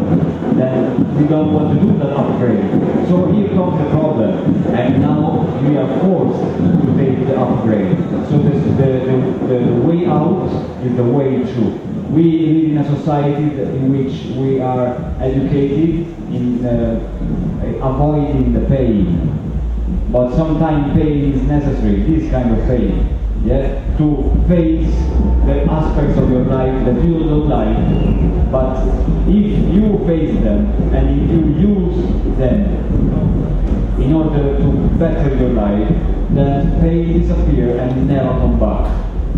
then we don't want to do that upgrade. So here comes the problem, and now we are forced to take the upgrade. So the way out is the way through. We live in a society in which we are educated in avoiding the pain. But sometimes pain is necessary, this kind of pain. Yeah, to face the aspects of your life that you don't like, but if you face them and if you use them in order to better your life, then pain disappears and never come back.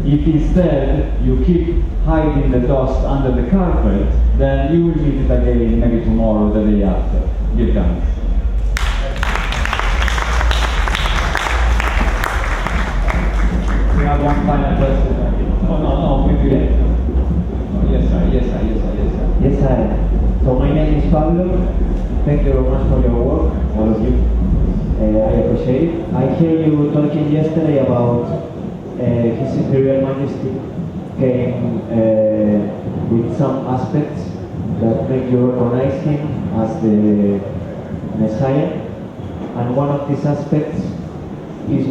If instead you keep hiding the dust under the carpet, then you will meet it again maybe tomorrow or the day after. Give thanks. We have one final question. Oh, no, maybe. Oh, yes, sir. Yes, hi. So my name is Pablo. Thank you very much for your work, all of you. I appreciate it. I hear you talking yesterday about His Imperial Majesty came with some aspects that make you recognize him as the Messiah. And one of these aspects is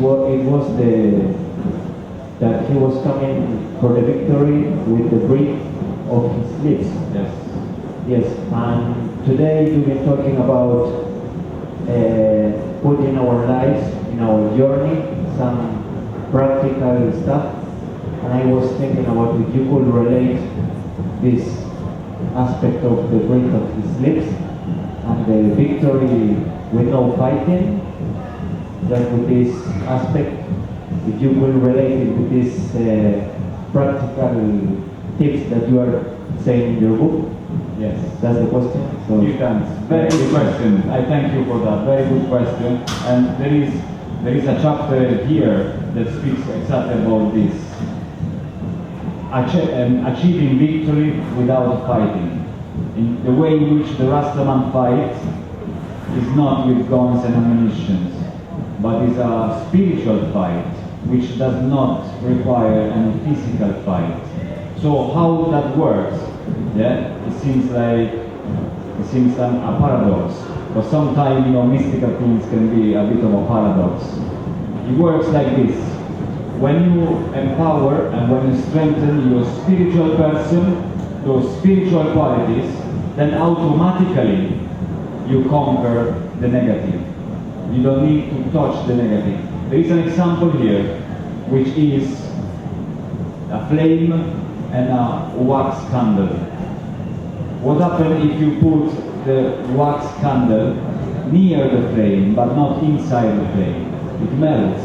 that he was coming for the victory with the breath of his lips. Yes. Yes, and today you've been talking about putting our lives in our journey, some practical stuff, and I was thinking about if you could relate this aspect of the breath of his lips and the victory with no fighting, that with this aspect, if you will relate it with these practical tips that you are saying in your book. Yes. That's the question. So, thanks. Very good question. I thank you for that. Very good question. And there is a chapter here that speaks exactly about this. Achieving victory without fighting. In the way in which the Rastaman fight is not with guns and ammunition. but it's a spiritual fight, which does not require any physical fight. So how that works, yeah, it seems a paradox, but sometimes, you know, mystical things can be a bit of a paradox. It works like this. When you empower and when you strengthen your spiritual person, those spiritual qualities, then automatically you conquer the negative. You don't need to touch the negative. There is an example here, which is a flame and a wax candle. What happens if you put the wax candle near the flame, but not inside the flame? It melts.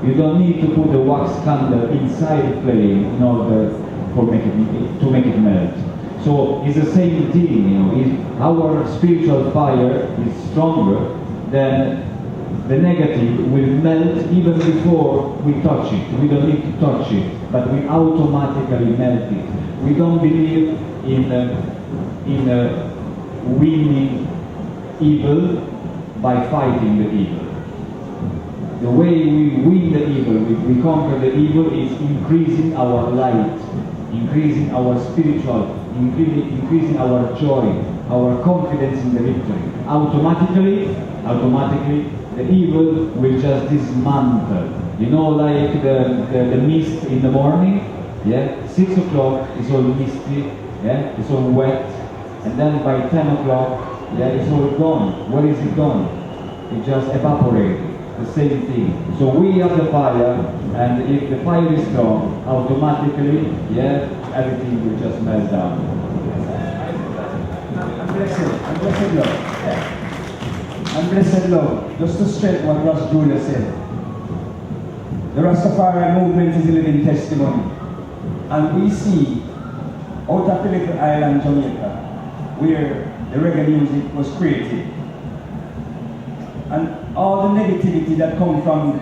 You don't need to put the wax candle inside the flame in order to make it melt. So it's the same thing, you know. If our spiritual fire is stronger, then the negative will melt even before we touch it. We don't need to touch it, but we automatically melt it. We don't believe in winning evil by fighting the evil. The way we win the evil, we conquer the evil, is increasing our light, increasing our spiritual, increasing our joy, our confidence in the victory. Automatically, the evil will just dismantle. You know, like the mist in the morning, yeah? 6 o'clock is all misty, yeah? It's all wet, and then by 10 o'clock, yeah, it's all gone. Where is it gone? It just evaporated. The same thing. So we have the fire, and if the fire is strong, automatically, yeah, everything will just melt down. And blessed love, just to strengthen what Ras Julio said. The Rastafari movement is a living testimony. And we see out of the little island Jamaica, where the reggae music was created, and all the negativity that comes from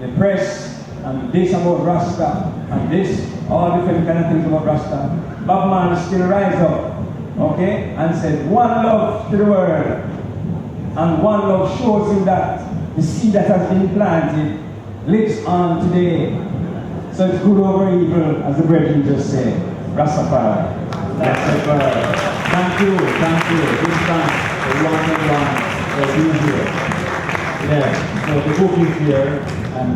the press, and this about Rasta, and this, all different kind of things about Rasta, Bob Marley still rise up, okay, and said, one love to the world, and one love shows you that the seed that has been planted lives on today. So it's good over evil, as the brethren just said. Rastafari. Rastafari. Thank you. This time, the one for being here. Yeah, so the book is here, and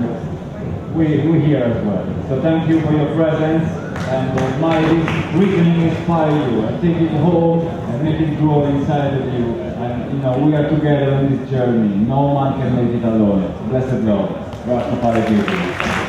we're here as well. So thank you for your presence, and this reasoning inspire you, and take it home and make it grow inside of you. And you know, we are together on this journey. No man can make it alone. Blessed Lord, Rastafari.